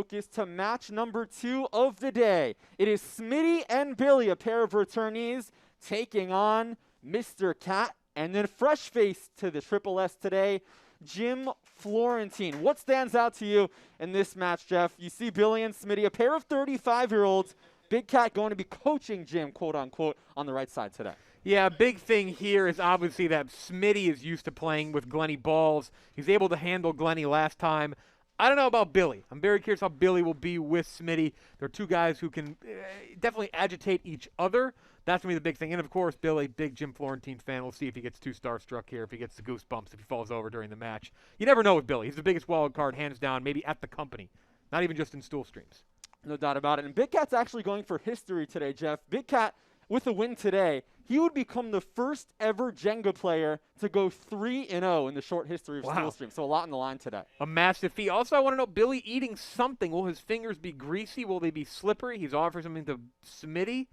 focus to match number 2 of the day. It is Smitty and Billy, a pair of returnees, taking on Mr. Cat, and then fresh face to the Triple S today, Jim Florentine. What stands out to you in this match, Jeff? You see Billy and Smitty, a pair of 35-year-olds. Big Cat going to be coaching Jim, quote-unquote, on the right side today. Yeah, big thing here is obviously that Smitty is used to playing with Glenny balls. He's able to handle Glenny last time. I don't know about Billy. I'm very curious how Billy will be with Smitty. They're two guys who can definitely agitate each other. That's going to be the big thing. And, of course, Billy, big Jim Florentine fan. We'll see if he gets too starstruck here, if he gets the goosebumps, if he falls over during the match. You never know with Billy. He's the biggest wild card, hands down, maybe at the company, not even just in Stool streams. No doubt about it. And Big Cat's actually going for history today, Jeff. Big Cat, with a win today, he would become the first ever Jenga player to go 3-0 in the short history of Stool stream. So a lot on the line today. A massive feat. Also, I want to know, Billy eating something. Will his fingers be greasy? Will they be slippery? He's offering something to Smitty.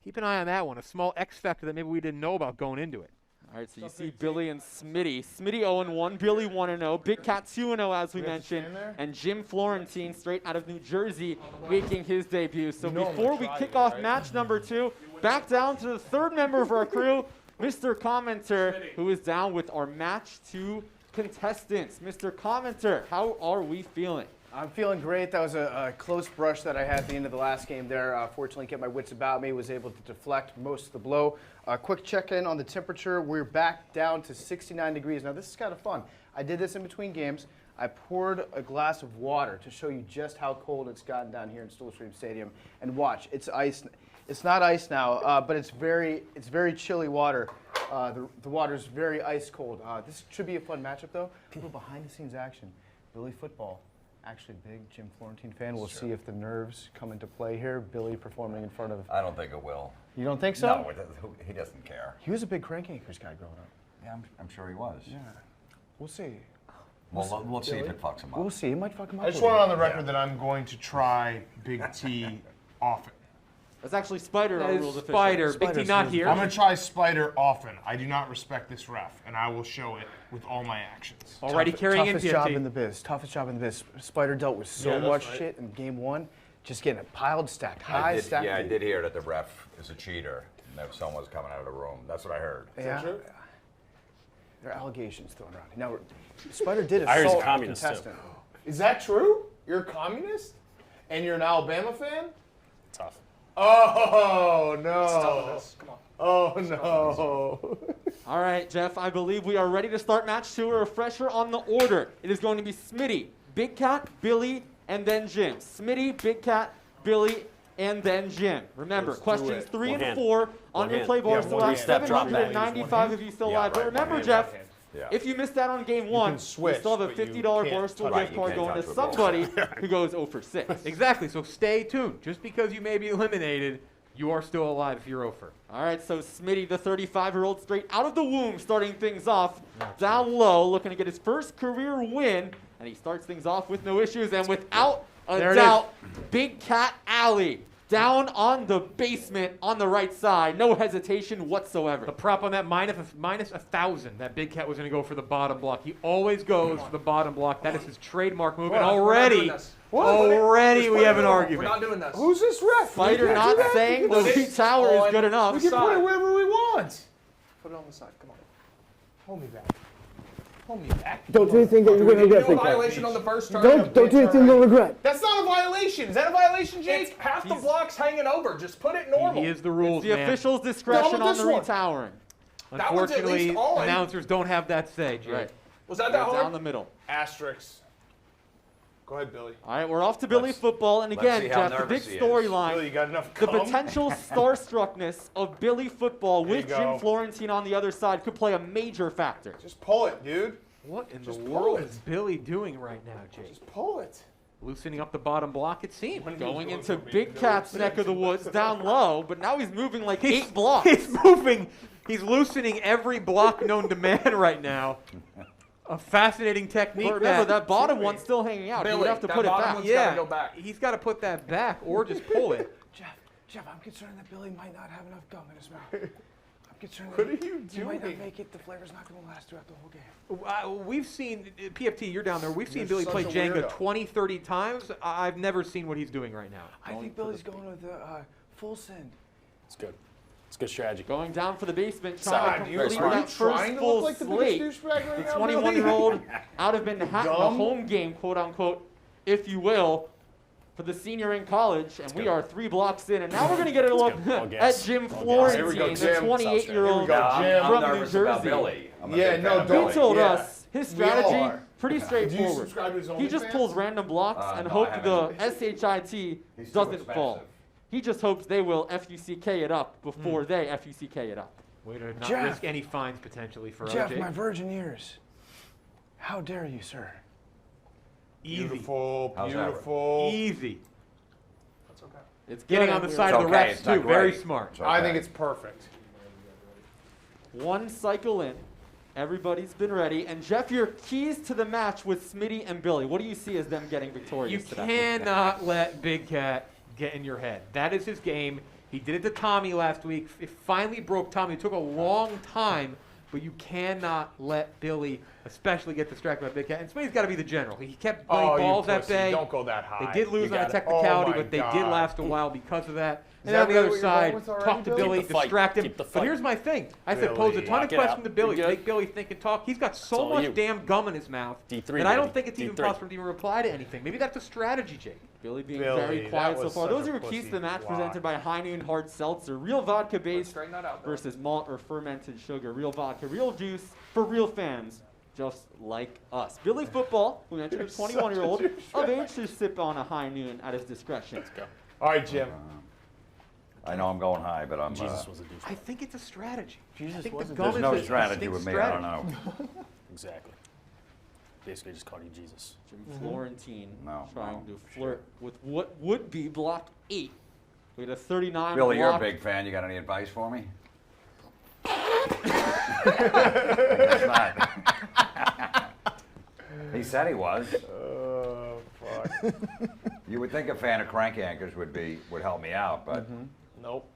Keep an eye on that one. A small X factor that maybe we didn't know about going into it. All right, so you see Billy and Smitty. Smitty 0-1, Billy 1-0, Big Cat 2-0 as we mentioned, and Jim Florentine straight out of New Jersey making his debut. So before we kick off match number 2, back down to the third member of our crew, Mr. Commenter, who is down with our match 2 contestants. Mr. Commenter, how are we feeling? I'm feeling great. That was a close brush that I had at the end of the last game there. Fortunately, kept my wits about me, was able to deflect most of the blow. Quick check-in on the temperature. We're back down to 69 degrees. Now, this is kind of fun. I did this in between games. I poured a glass of water to show you just how cold it's gotten down here in Stool Stream Stadium. And watch, it's ice. It's not ice now, but it's very chilly water. The water is very ice cold. This should be a fun matchup, though. A little behind-the-scenes action. Billy football. Actually, big Jim Florentine fan. We'll see if the nerves come into play here. Billy performing in front of... I don't think it will. You don't think so? No, he doesn't care. He was a big Crank Acres guy growing up. Yeah, I'm sure he was. Yeah. We'll see. Well, we'll see if it fucks him up. We'll see. It might fuck him up. I just want it on the record that I'm going to try Big T often. That's actually Spider, our rules official. Spider. Big T not here. I'm going to try Spider often. I do not respect this ref, and I will show it with all my actions. Already carrying in Toughest job in the biz. Toughest job in the biz. Spider dealt with so much shit in game 1. Just getting it piled, stacked high, stacked. Yeah, I did hear that the ref is a cheater, and that someone was coming out of the room. That's what I heard. Is that true? There are allegations thrown around. Now, Spider did I heard he's a assault a communist, contestant. Is that true? You're a communist? And you're an Alabama fan? Tough. Oh, no. Come on. Oh, no. All right, Jeff, I believe we are ready to start match 2. A refresher on the order. It is going to be Smitty, Big Cat, Billy, and then Jim. Smitty, Big Cat, Billy, and then Jim. Remember, questions 3 and 4 on your play board. Still have 795 of you still live. But remember, Jeff, if you missed out on game 1, you still have a $50 Barstool gift card going to somebody who goes 0 for 6. Exactly, so stay tuned. Just because you may be eliminated, you are still alive if you're over. All right, so Smitty, the 35-year-old, straight out of the womb, starting things off down low, looking to get his first career win, and he starts things off with no issues, and without a doubt, Big Cat Alley down on the basement on the right side. No hesitation whatsoever. The prop on that minus 1,000. That Big Cat was going to go for the bottom block. He always goes for the bottom block. That is his trademark move. And already we have an argument. We're not doing this. Who's this ref? Fighter not saying the lead tower is good enough. We can put it wherever we want. Put it on the side. Come on. Hold me back. Hold me back. Don't do anything that you're going to regret. No violation on the first turn. Don't do anything you'll regret. That's not a violation. Is that a violation, Jake? It's half the block's hanging over. Just put it normal. He is the rules, The official's discretion on the retowering. That one's at Unfortunately, least on. announcers don't have that say, Jay. Right. Was that Down hard? the middle. Asterisks. Go ahead, Billy. All right, we're off to Billy football. And again, see how Jeff, the big nervous he is. storyline. Billy, you got enough The cum? potential starstruckness of Billy football There you with go. Jim Florentine on the other side could play a major factor. Just pull it, dude. What in the Just pull world it. is Billy doing right now, Jay? Just pull it. Loosening up the bottom block, it seems. Going into Big Cat's neck of the woods down low, but now he's moving like 8 blocks. He's moving. He's loosening every block known to man right now. A fascinating technique. But remember, that bottom one's still hanging out. He would have to put it back. Yeah, go back. he's got to put that back or just pull it. Jeff, I'm concerned that Billy might not have enough gum in his mouth. I'm What are you You might not doing? make it. The flavor's not going to last throughout the whole game. We've seen, PFT, you're down there. We've seen You're Billy play such a Jenga weirdo. 20, 30 times. I've never seen what he's doing right now. I think Billy's going with the full send. It's good. It's good strategy. Going down for the basement, Son, trying to you- complete are you that trying first to look full like the slate. biggest douchebag right The now, Billy? 21-year-old out of Manhattan, the Gum? home game, quote unquote, if you will, for the senior in college, and we are 3 blocks in, and now we're going to get a look I'll at guess. Jim I'll guess. Florentine, Here we go, the Jim. 28-year-old Here we go, Jim. from I'm New nervous about Jersey. Billy. I'm a Yeah, big no, fan of don't. He told Yeah. us his We all strategy, are. pretty Do you straightforward. subscribe to his He just OnlyFans? pulls random blocks and no, I hopes the haven't. SHIT He's too doesn't fall. expensive. He just hopes they will FUCK it up before they FUCK it up. Way to not Jeff. risk any fines potentially for Jeff, RJ. my virgin ears. How dare you, sir? Easy. Beautiful, How's that? beautiful. Easy. That's okay. It's Getting good. on the side It's of the okay, refs it's not too. Very great. smart. It's I okay. think it's perfect. One cycle in. Everybody's been ready. And Jeff, your keys to the match with Smitty and Billy. What do you see as them getting victorious You today? cannot let Big Cat get in your head. That is his game. He did it to Tommy last week. It finally broke Tommy. It took a long time, but you cannot let Billy, especially, get distracted by Big Cat. And Smitty's got to be the general. He kept playing Oh, you balls at pussy. bay. Don't go that high. They did lose You on a gotta- technicality, oh my but they did God. last a while because of that. And Is then on that the other really what you're going side, with already, talk to Billy? Billy, Keep the fight. distract him. Keep the But fight. here's my thing. I said pose a Billy. ton of Lock it questions out. to Billy. You're good. Make Billy think and talk. He's got so all much you. damn gum in his mouth D3, that I don't baby. think it's even D3. possible to even reply to anything. Maybe that's a strategy, Jake. Billy being Billy, very that quiet so was far. such Those a are your keys to the pussy match block. presented by High Noon Hard Seltzer. Real vodka Let's based straighten that out. Billy. versus malt or fermented sugar. Real vodka, real juice for real fans just like us. Billy Football, who entered a 21-year-old of age to sip on a High Noon at his discretion. Let's go. All right, Jim. I know I'm going high, but I'm. Jesus was a douche. I think it's a strategy. Jesus I think was the a gum There's is no a strategy distinct with me. strategy. I don't know. Exactly. Basically, just called you Jesus. Jim Florentine No, trying no, to flirt with what would be block 8. We had a 39 Billy, you're a block. big fan. You got any advice for me? Guess not. He said he was. Oh, fuck. You would think a fan of crank anchors would help me out, but Nope.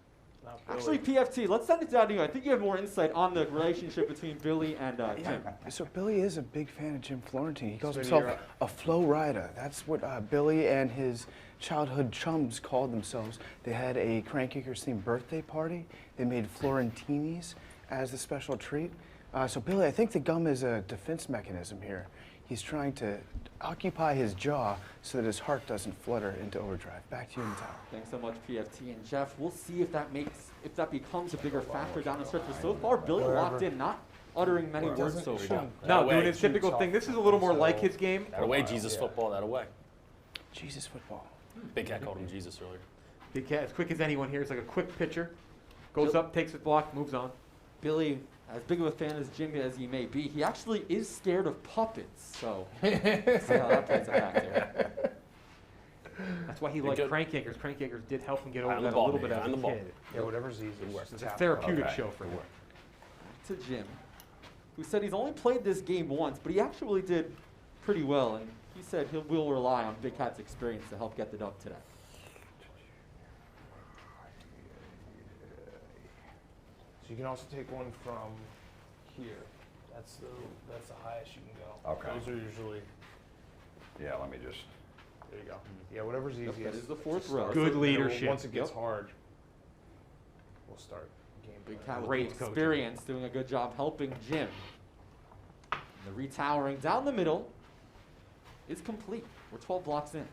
Not Actually, Billy. PFT, let's send it down to you. I think you have more insight on the relationship between Billy and Jim. So Billy is a big fan of Jim Florentine. He calls Smitty, himself you're up. a flow rider. That's what Billy and his childhood chums called themselves. They had a Crank Acres themed birthday party. They made Florentinis as the special treat. So Billy, I think the gum is a defense mechanism here. He's trying to occupy his jaw so that his heart doesn't flutter into overdrive. Back to you in the tower. Thanks so much, PFT and Jeff. We'll see if that becomes a bigger factor down the stretch. But so far, Billy locked in, not uttering many words so far. No, way. doing his typical thing. This is a little more like his game. That away, Jesus football, that away. Jesus football. Big Cat called him Jesus earlier. Big Cat, as quick as anyone here. It's like a quick pitcher. Goes up, takes his block, moves on. Billy, as big of a fan as Jenga as he may be, he actually is scared of puppets. So, see how that plays a factor. That's why he You're liked good. Crank Anchors. Crank Anchors did help him get over Find the that a ball, little bit man. as Find a the ball. kid. Yeah, whatever's easy. It's a therapeutic Okay. show for him. To Jim, who said he's only played this game once, but he actually did pretty well, and he said he will rely on Big Cat's experience to help get the dub today. So you can also take one from here. That's the highest you can go. Okay. Those are usually. yeah, let me just. There you go. Yeah, whatever's Yep, easiest. that is the fourth Just row. start. Good And then leadership. Once it gets Yep. hard, we'll start game. Big plan. Cat with Great the coaching. experience, doing a good job helping Jim. The retowering down the middle is complete. We're 12 blocks in.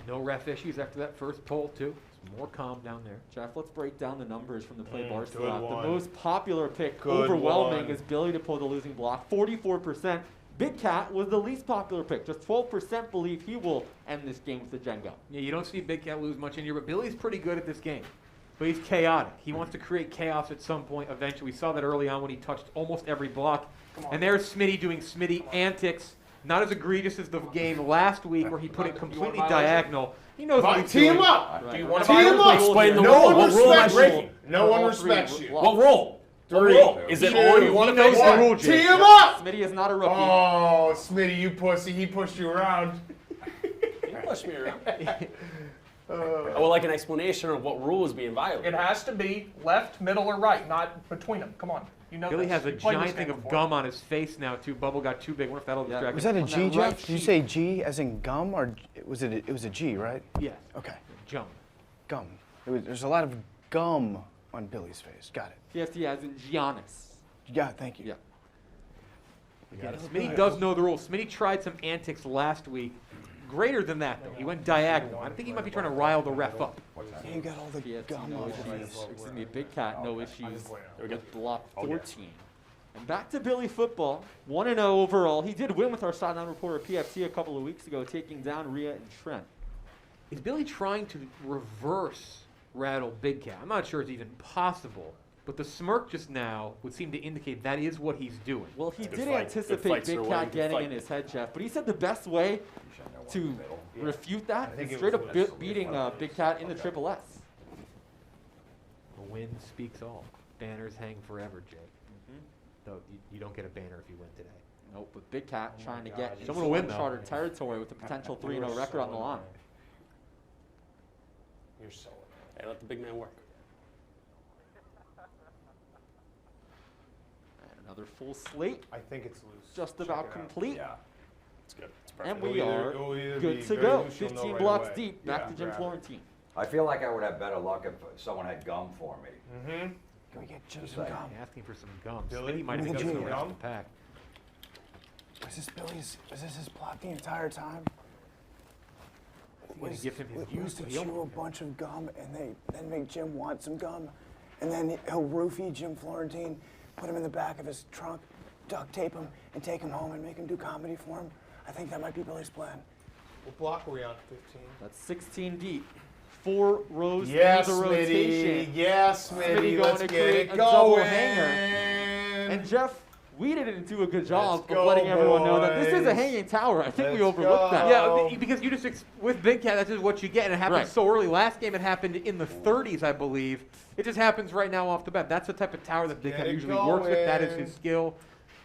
No ref issues after that first pull, too. It's more calm down there. Jeff, let's break down the numbers from the play bar good slot. The one. most popular pick, Good overwhelming, one. is Billy to pull the losing block, 44%. Big Cat was the least popular pick. Just 12% believe he will end this game with the Jenga. Yeah, you don't see Big Cat lose much in here, but Billy's pretty good at this game. But he's chaotic. He wants to create chaos at some point eventually. We saw that early on when he touched almost every block. And there's Smitty doing Smitty antics. Not as egregious as the game last week where he put it completely diagonal. He knows what he's Tee doing. him up. Right. Do you want to Tee him up. Explain the No rule. one What rule am I respects breaking? you. No one respects you. What rule? What Three. rule? Is it all you want to knows face the it? rule, Tee Jake. him up. Smitty is not a rookie. Oh, Smitty, you pussy. He pushed you around. You push me around. I would like an explanation of what rule is being violated. It has to be left, middle, or right, not between them. Come on. You know Billy this. has a You played this giant game thing of before. gum on his face now too. Bubble got too big. What if that'll Yeah. distract Was him? that a On G, that right Jeff? Did you cheek. say G as in gum, or it was a G, right? Yes. Okay, Jump. gum. There's a lot of gum on Billy's face. Got it. PFT as in Giannis. Yeah, thank you. Yeah. Again, Smitty does know the rules. Smitty tried some antics last week. Greater than that, though. He went diagonal. I think he might be trying to rile the ref up. Yeah, you got all the PFT, gum no on issues. Excuse me, Big Cat, no issues There we go. with block 14. And back to Billy football, 1-0 overall. He did win with our sideline reporter PFT a couple of weeks ago, taking down Rhea and Trent. Is Billy trying to reverse rattle Big Cat? I'm not sure it's even possible, but the smirk just now would seem to indicate that is what he's doing. Well, he Good did fight. anticipate Good fights Big are Cat winning. Good getting fight. in his head, Jeff, but he said the best way to refute that think is it straight was up Willis. beating Big Cat in the Triple S. The win speaks all. Banners hang forever, Jay. Though you don't get a banner if you win today. Nope, but Big Cat trying to get into Someone will win, though. uncharted territory with a potential 3-0 record on the line. You're so Hey, let the big man work. And another full slate, I think it's loose. just Check about it out. complete. Yeah. It's good. It's And perfect. we It'll either- are it'll either good be to very go. loose, you'll know 15 right blocks away. deep, back Yeah, to Jim grab it. Florentine. I feel like I would have better luck if someone had gum for me. Mm-hmm. Can we get Jim Just some saying. gum? Asking for some gum. Billy, Smitty might have with been a the G. rest of the pack. Was this his plot the entire time? You gotta give him his We used to juice, but he chew a bunch of gum and then make Jim want some gum. And then he'll roofie Jim Florentine, put him in the back of his trunk, duct tape him, and take him home and make him do comedy for him. I think that might be Billy's plan. What block are we on? 15. That's 16 deep. 4 rows Yes, through the rotation. Smitty. Yes, Smitty Smitty. going Let's to get create it a going. double hanger. And Jeff, we didn't do a good job Let's of go, letting everyone know that this is a boys. hanging tower. I think we Let's overlooked that. go. Yeah, because you just with Big Cat, that's just what you get, and it happened Right. so early. Last game, it happened in the 30s, I believe. It just happens right now off the bat. That's the type of tower that Big Get Cat it usually works with. That is going. his skill.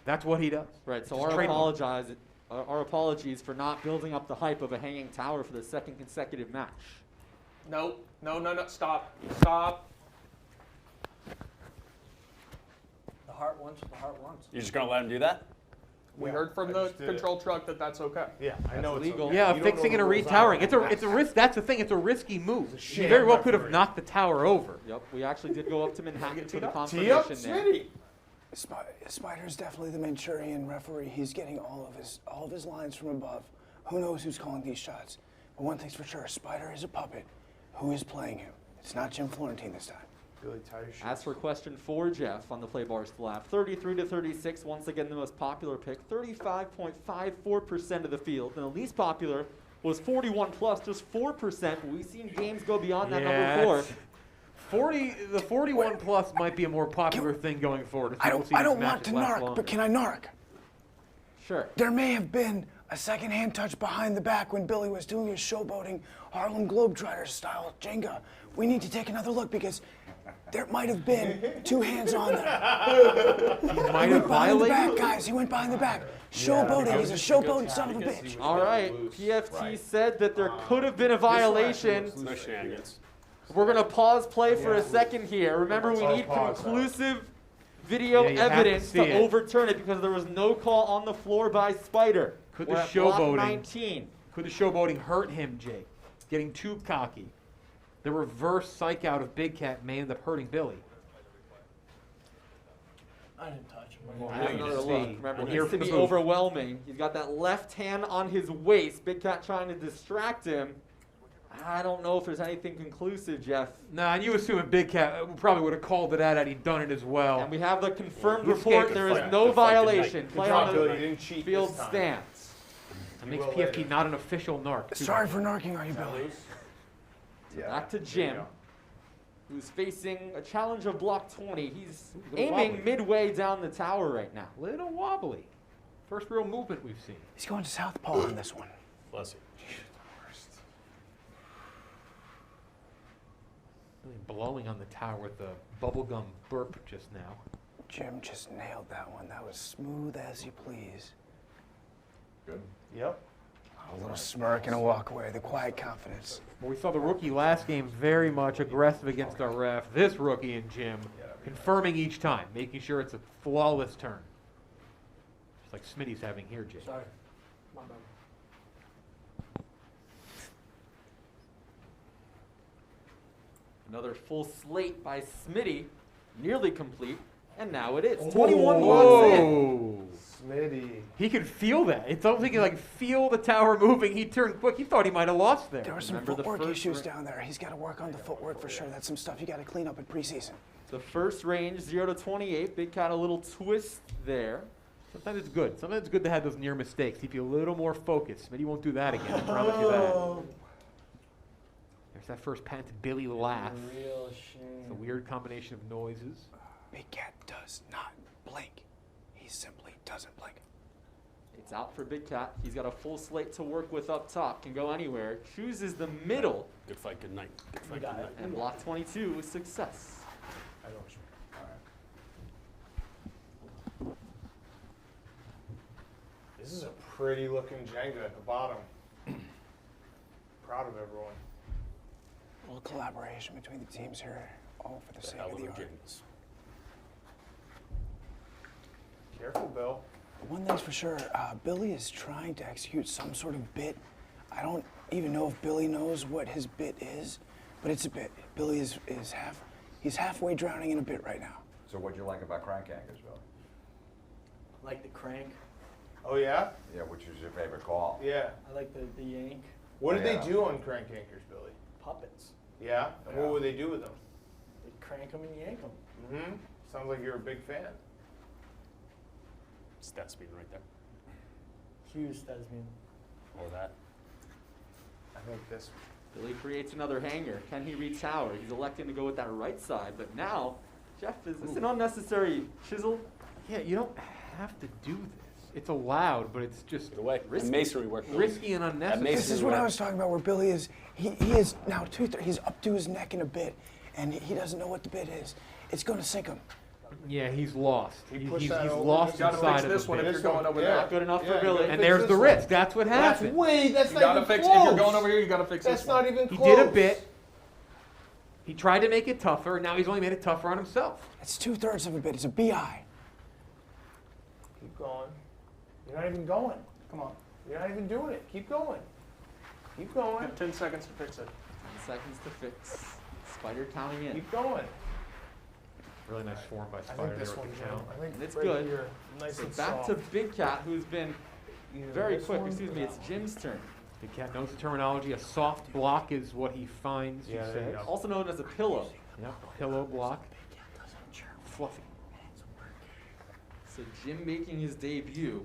That's what he does. Right, so It's our trademark. our apologies for not building up the hype of a hanging tower for the second consecutive match. No, no, no, no. Stop. Stop. The heart wants what the heart wants. You're just gonna let him do that? We Yeah, heard from I the just did it. control truck that that's okay. Yeah, I know it's legal. okay. Yeah, You don't know fixing the and rules retowering. either. It's a risk. That's the thing. It's a risky move. He sham very well could have referee. knocked the tower over. Yep, we actually did go up to Manhattan for the Tee up, confirmation there. Smitty. Spider's definitely the Manchurian referee. He's getting all of his lines from above. Who knows who's calling these shots? But one thing's for sure, Spider is a puppet. Who is playing him? It's not Jim Florentine this time. Billy, tie your shoes. As for question 4, Jeff, on the play bars lap, 33 to 36, once again the most popular pick, 35.54% of the field. And the least popular was 41 plus, just 4%. But we've seen games go beyond that number 4. it's- 41 plus might be a more popular thing going forward. I We'll see don't these want matches to last narc, longer. but can I narc? Sure. There may have been a second-hand touch behind the back when Billy was doing his showboating Harlem Globetrotters style Jenga. We need to take another look because there might have been 2 hands on there. He might He have went behind the violated. back, guys. He went behind the back. Showboating. He's a showboating son of a bitch. All right, PFT said that there could have been a violation. No shenanigans. We're going to pause play for a second here. Remember, we need Pause, though. conclusive video Yeah, you have to evidence see to it. overturn it because there was no call on the floor by Spider. Could We're the at block showboating- 19. Could the showboating hurt him, Jake? Getting too cocky. The reverse psych out of Big Cat may end up hurting Billy. I didn't touch him. We'll Now have you another just look. see. Remember, We'll it hear needs to from be the booth. overwhelming. He's got that left hand on his waist. Big Cat trying to distract him. I don't know if there's anything conclusive, Jeff. Nah, and you assume a Big Cat probably would have called it out had he done it as well. And we have the confirmed You report. escaped. There Good is fight. no Good fight. Good violation. night. Play Good job, on Billy. the You didn't cheat field this time. stance. That makes will PFT later. not an official narc. too. Sorry for narking on you, Billy. Back to Jim, who's facing a challenge of block 20. He's a little aiming wobbly. midway down the tower right now. Little wobbly. First real movement we've seen. He's going to southpaw on this one. Bless you. Really blowing on the tower with the bubblegum burp just now. Jim just nailed that one. That was smooth as you please. Good. Yep. A little smirk and a walk away, the quiet confidence. Well, we saw the rookie last game very much aggressive against our ref. This rookie in Jim confirming each time, making sure it's a flawless turn. Just like Smitty's having here, Jim. Sorry. My bad. Another full slate by Smitty, nearly complete, and now it is. 21 blocks in. Whoa. Smitty. He could feel that. It's almost like he could feel the tower moving. He turned quick. He thought he might have lost there. There were some Remember the footwork first issues ra- down there. He's got to work on the footwork for sure. That's some stuff you got to clean up in preseason. The first range, 0 to 28. Big Cat a little twist there. Sometimes it's good. Sometimes it's good to have those near mistakes. Keep you a little more focused. Smitty won't do that again. I promise you that. There's that first pant Billy laugh. Real It's a shame. weird combination of noises. Big Cat does not blink. He simply doesn't blink. It's out for Big Cat. He's got a full slate to work with up top. Can go anywhere. Chooses the middle. Good fight, good night. Good fight, got good it. night. And block 22 with success. I know what you mean. All right. This is a pretty looking Jenga at the bottom. Proud of everyone. A little collaboration between the teams here, all for the The sake hell of of the a art. James. Careful, Bill. One thing's for sure, Billy is trying to execute some sort of bit. I don't even know if Billy knows what his bit is, but it's a bit. Billy he's halfway drowning in a bit right now. So what'd you like about crank anchors, Bill? I like the crank. Oh, yeah? Yeah, which is your favorite call? Yeah. I like the yank. What did Yeah. they do on crank anchors, Billy? Puppets. Yeah? And what would they do with them? They crank them and yank them. Mm-hmm. Sounds like you're a big fan. Stat speed right there. Huge Stasman. Or that. I think this. Billy creates another hanger. Can he reach tower? He's electing to go with that right side, but now Jeff is this an unnecessary chisel? Yeah, you don't have to do this. It's allowed, but it's just Get away. Risky. And masonry work. risky and unnecessary. Masonry This is what I work. was talking about, where Billy is. He is now he's up to his neck in a bit, and he doesn't know what the bit is. It's going to sink him. Yeah, he's lost. He He's pushed that over. lost You gotta inside fix of this the one bit. if you're going over Yeah. there. Not good enough Yeah, for Billy. you And gotta there's fix the this risk. one. That's what That's happened. that's You not gotta even fix. close. If you're going over here, you gotta fix That's this not one. even He close. did a bit. He tried to make it tougher, and now he's only made it tougher on himself. It's 2/3 of a bit. It's a BI. Keep going. You're not even going. Come on. You're not even doing it. Keep going. Keep You going. have 10 seconds to fix it. 10 seconds to fix. Spider counting in. Keep going. Really nice form by I Spider think there this with one, the count. I think It's right good. here, nice So and back soft. to Big Cat, who's been Either very this quick. one Excuse or me, that it's one. Jim's turn. Big Cat knows the terminology. A soft block is what he finds, Yeah, he there you says. go. Also known as a pillow. Yep, pillow block. Fluffy. So Jim making his debut.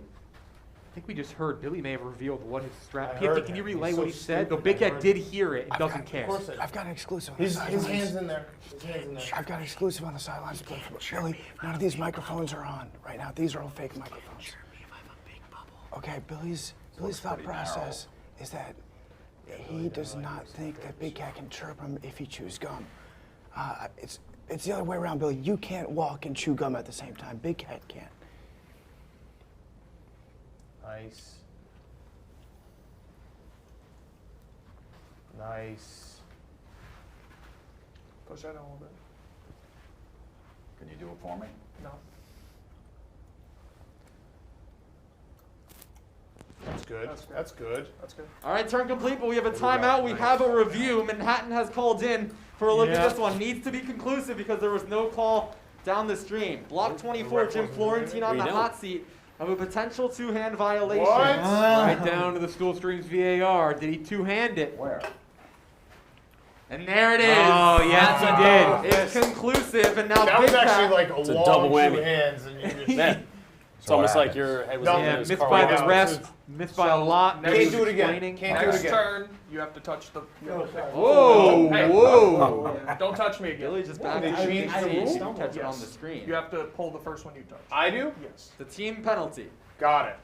I think we just heard Billy may have revealed what his I strat. heard Can you him. relay He's what so he said? Though stupid. Big I Cat heard did him. hear it and doesn't Of care. course I I've got an exclusive on the His sidelines. hand's in there. His hand's in there. I've got an exclusive on the sidelines. Billy, none of these microphones are on right now. These are all fake microphones. Okay, Billy's thought pretty narrow. process is that he does not think that Big Cat can chirp him if he chews gum. It's the other way around, Billy. You can't walk and chew gum at the same time. Big Cat can. Nice. Nice. Push that a little bit. Can you do it for me? No. That's good. That's good. That's good. All right, turn complete, but we have a What do we got? timeout. We have a review. Manhattan has called in for a look Yeah. at this one. Needs to be conclusive because there was no call down the stream. Block 24, Jim Florentine on the What are you hot seat of a potential two-hand violation. What? Right down to the Stool Streams VAR. Did he two-hand it? Where? And there it is. Oh, yes, he did. It's conclusive, and now That Big was actually Cat. like a It's a long double two whammy. hands, and you just Man, it's So what almost like happens? your head was No. in Yeah, there. missed Carl by Walker. the ref. Missed by a lot. Can't He was do it again. explaining. Can't do it Next again. turn, you have to touch the. Whoa, Hey. whoa. Don't touch me again. Billy just back they to changed the you rules? don't catch it on Yes. the screen. You have to pull the first one you touch. I do? Yes. The team penalty. Got it.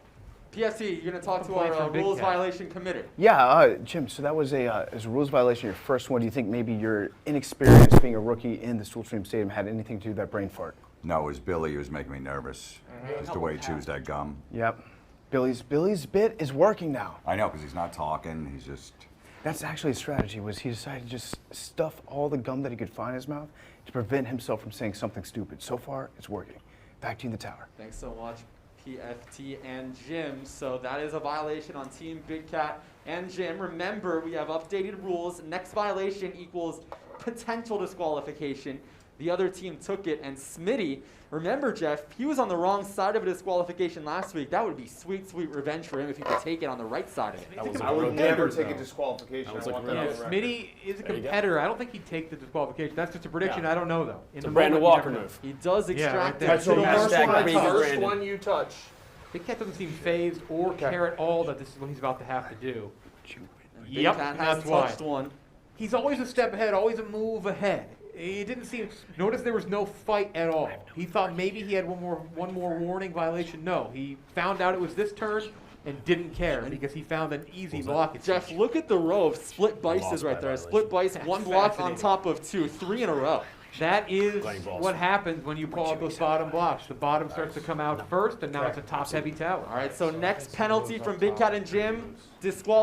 PFT, you're going to talk to Complaint our from Big rules Cat. violation committee. Yeah, Jim, so that was a rules violation, your first one. Do you think maybe your inexperience being a rookie in the Stool Stream Stadium had anything to do with that brain fart? No, it was Billy who was making me nervous. Just the way he chews that gum. Yep. Billy's bit is working now. I know, because he's not talking. He's just. That's actually his strategy. Was he decided to just stuff all the gum that he could find in his mouth to prevent himself from saying something stupid. So far, it's working. Back to you in the tower. Thanks so much, PFT and Jim. So that is a violation on Team Big Cat and Jim. Remember, we have updated rules. Next violation equals potential disqualification. The other team took it, and Smitty, remember, Jeff, he was on the wrong side of a disqualification last week. That would be sweet, sweet revenge for him if he could take it on the right side of it. I would never take a disqualification. That was I like want really that on Yeah, the record. Smitty is a There you go. competitor. I don't think he'd take the disqualification. That's just a prediction. Yeah. I don't know, though. In It's a the Brandon moment, you Walker never know. move. He does Yeah, extract right it. there. That's the So first Hashtag one, crazy first Brandon. one you touch. Big Cat doesn't seem phased or care at all that this is what he's about to have to do. Big Yep, Cat and has that's why. touched one. He's always a step ahead, always a move ahead. He didn't seem. Notice there was no fight at all. He thought maybe he had one more warning violation. No, he found out it was this turn and didn't care because he found an easy block. it Jeff, seems. look at the row of split bices Lost right by there. violation. Split bice, That's one block on fascinating. top of two, 3 in a row. That is Glenny Balls. what happens when you pull out those bottom blocks. The bottom starts to come out first, and now it's a top-heavy tower. All right, so next penalty from Big Cat and Jim,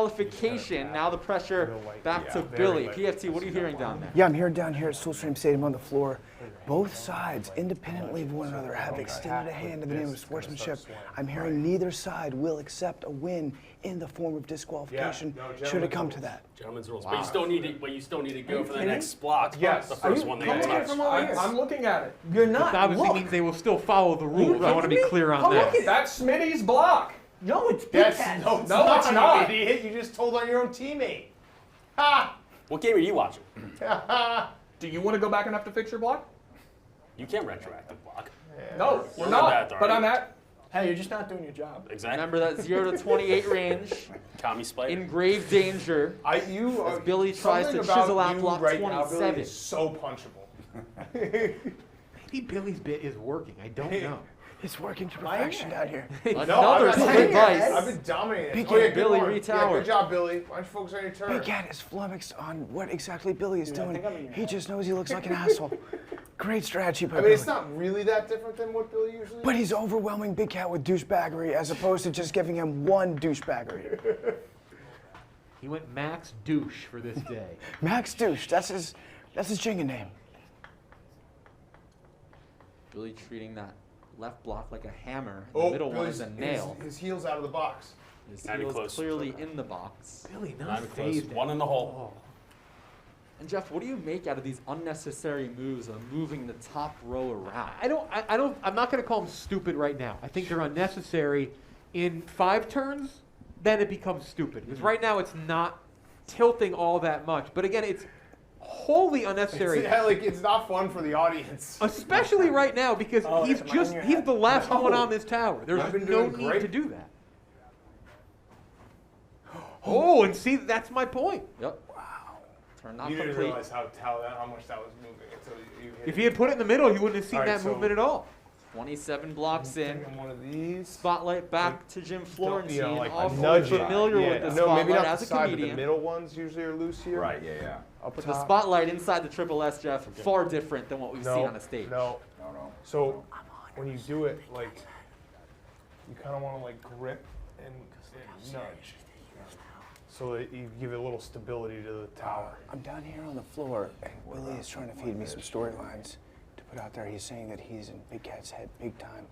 disqualification. Now the pressure back to Billy. PFT, what are you hearing down there? Yeah, I'm here down here at Stool Stadium on the floor. Both sides, independently of one another, have extended a hand in the name of sportsmanship. I'm hearing neither side will accept a win in the form of disqualification, should it come to that. Gentlemen's rules. But you still need to go for the next block. Yes. The first one they Come touch. from over here. I'm looking at it. You're Which not. obviously Look. means they will still follow the rules. I want to be clear on Come that. look at That's Smitty's block. No, it's Big That's Cat. no, it's no, not, it's not. you idiot. You just told on your own teammate. Ha! What game are you watching? Do you want to go back enough to fix your block? You can't retroactive block. No, we're You're not. bad, But Arnie. I'm at. Hey, you're just not doing your job. Exactly. Remember that 0 to 28 range, Tommy Spider. in grave danger. You As Billy tries to something chisel about out you block right now, 27. Billy, is so punchable. Maybe Billy's bit is working. I don't know. It's working to perfection down here. Another I've split bice. I've been dominating. Big Oh, yeah, Cat, good Billy one. retowered. Yeah, good job, Billy. Why don't you focus on your turn? Big Cat is flummoxed on what exactly Billy is I doing. think I'm in your He head. just knows he looks like an asshole. Great strategy by I mean, Billy. it's not really that different than what Billy usually But he's overwhelming Big Cat with douchebaggery as opposed to just giving him one douchebaggery. He went max douche for this day. Max Douche, that's his Jenga name. Billy treating that left block like a hammer. The Oh, middle one is Billy's, a nail. his heel's out of the box. His Not even heel's close. clearly in the box. Billy Not not even close. phased. One in the hole. all. And Jeff, what do you make out of these unnecessary moves of moving the top row around? I'm not going to call them stupid right now. I think they're unnecessary. In 5 turns, then it becomes stupid. Because right now it's not tilting all that much. But again, it's wholly unnecessary. Yeah, like it's not fun for the audience. Especially right now because Oh, he's am I in your he's head? the last No. one on this tower. There's I've been no doing need great. to do that. Oh, and see, that's my point. Yep. Wow. Turn not You didn't complete. realize how much that was moving until you hit If he had put it in the middle, he wouldn't have seen All right, that so- movement at all. 27 blocks in. Taking one of these. Spotlight back to Jim Florentine. You know, like all nudge it. familiar Yeah. with the No, spotlight maybe not as the a side, but the comedian. middle ones usually are loose here. Right, yeah. Up But the top. spotlight inside the Triple S, Jeff, far different than what we've no, seen on the stage. No. No. So when you do it, like, you kind of want to like grip and nudge, so that you give it a little stability to the tower. I'm down here on the floor, and Billy is trying to feed me some storylines to put out there. He's saying that he's in Big Cat's head big time.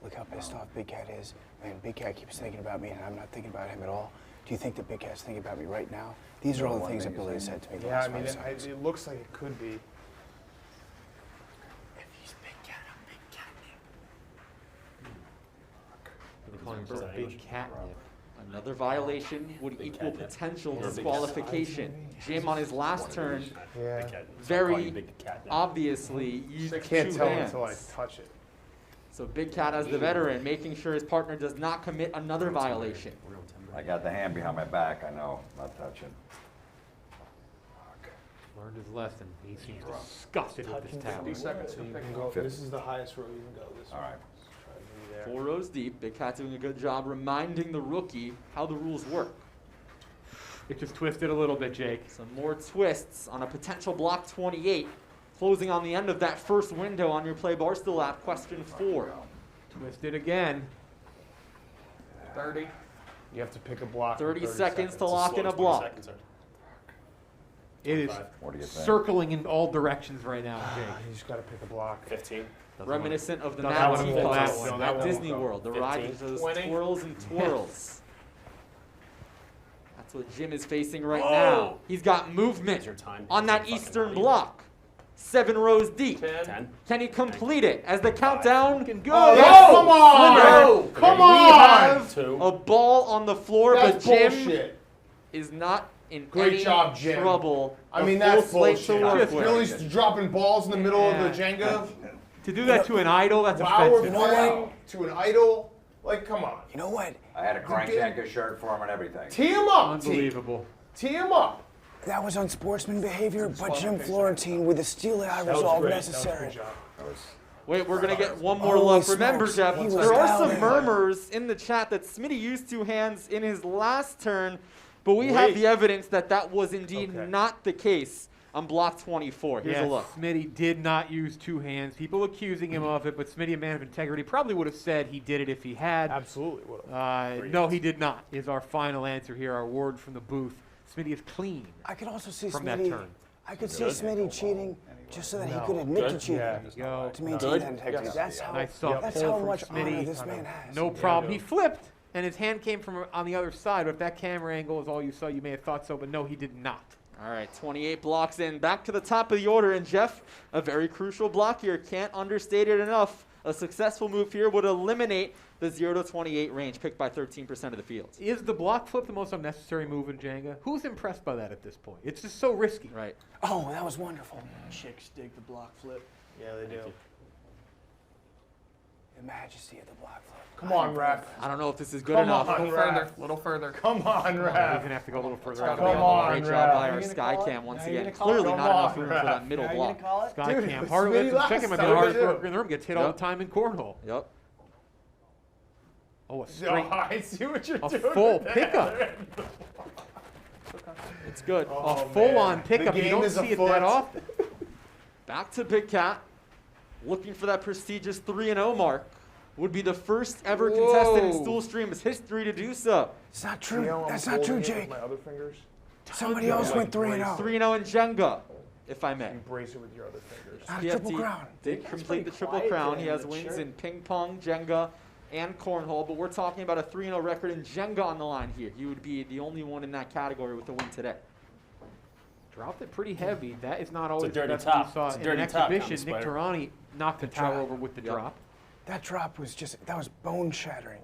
Look how pissed off Big Cat is. Man, Big Cat keeps thinking about me, and I'm not thinking about him at all. Do you think that Big Cat's thinking about me right now? These are all the one things thing that he's Billy has saying. said to me the Yeah, I last mean, 5 seconds. it looks like it could be. They're calling him a big catnip. Another violation would equal catnip. potential Or big disqualification. Jim on his last turn, Yeah. Big cat. Very Call you big cat now. obviously used I can't 2 tell hands. until I touch it. So Big Cat as the veteran, making sure his partner does not commit another violation. Real timber. I got the hand behind my back, I know, not touching. Learned his lesson. He seems disgusted with this tower. 50 seconds. So you can go. This is the highest row you can go. This All one. right. Try to be there. 4 rows deep. Big Cat doing a good job reminding the rookie how the rules work. It just twisted a little bit, Jake. Some more twists on a potential block 28. Closing on the end of that first window on your Play Barstool app. Question 4. Twisted again. 30. You have to pick a block. 30 in seconds to lock in a Slowest 20 block. seconds, sir. It is What do you think? circling in all directions right now, Jake. You just got to pick a block. 15. Reminiscent of the Doesn't Mad wanna Tea pull that Puzzle one. No, that at won't Disney go. World. The ride 15, with those 20. twirls and twirls. That's what Jim is facing right Whoa. now. He's got Here's movement your time. on that Fucking eastern lead. block. 7 rows deep. 10. 10. Can he complete it as the countdown Looking good. Oh, Yes. come on! Slimmer. Come We on! have 2. a ball on the floor, That's but Jim bullshit. is not in Great any job, Jim. trouble. I A mean, full that's slate bullshit. to work with. Billy's dropping balls in the middle of the Yeah. Jenga. To do that to an idol, that's While we're offensive. playing to an idol. Like, come on. You know what? I had a crank Jenga shirt for him and everything. Tee him up, T. Unbelievable. Tee him up. That was unsportsman behavior, but Jim Florentine with the steely eye That was resolve great. necessary. That was Wait, we're going to get one more Holy look. Remember, smokes, Jeff, he was there are some dialed in. murmurs in the chat that Smitty used 2 hands in his last turn, but we have the evidence that that was indeed Okay. not the case on block 24. Here's a Yes, look. Smitty did not use 2 hands. People accusing him of it, but Smitty, a man of integrity, probably would have said he did it if he had. absolutely would have. No, he did not, is our final answer here, our word from the booth. Smitty is clean I could also see from that Smitty. turn. I could see Smitty cheating just so that he could admit to cheating. Yeah. There you go. To maintain that integrity. That's how. Nice soft That's pull how from much honor Smitty. this man has. No problem. He flipped, and his hand came from on the other side. But if that camera angle is all you saw, you may have thought so, but no, he did not. All right, 28 blocks in. Back to the top of the order. And Jeff, a very crucial block here. Can't understate it enough. A successful move here would eliminate the 0 to 28 range picked by 13% of the field. Is the block flip the most unnecessary move in Jenga? Who's impressed by that at this point? It's just so risky. Right. Oh, that was wonderful. Chicks dig the block flip. Yeah, they do. The majesty of the block flip. Come on, ref. I don't know if this is good Come enough. on. Little further. Little further. Come on, He's ref. gonna have to go a little further Come out. Come on, Great job ref. by our Are you Sky gonna call Cam it? once Now you're again. gonna call it? Clearly Come not enough on, room for ref. that middle Now you block. gonna call it? Sky Dude, Cam, it's hardest Smitty check him. last I've been hardest time. worker in the room. Gets hit all Yep. the time in cornhole. Yep. Oh, a Oh, straight, I see what you're a doing. full with that. pickup. It's good. Oh, A full-on man. pickup. The You game don't is see it afoot. that often. Back to Big Cat. Looking for that prestigious 3-0 mark. Would be the first ever contestant in Whoa. Stool Stream's history to do so. It's not You true. know, I'm That's not true, holding it with Jake. my other fingers. Somebody else went 3-0. 3-0 in Jenga, if I may. Embrace it with your other fingers. Not a triple PFT crown. did complete the triple quiet crown. there He in has the wins shirt. in ping pong, Jenga, and cornhole. But we're talking about a 3-0 record in Jenga on the line here. He would be the only one in that category with a win today. Dropped it pretty heavy. That is not always dirty the best top. we saw It's a in an dirty top, exhibition. Counter Nick Spider. Tarani knocked the tower drop. over with the Yep. drop. That drop was that was bone shattering.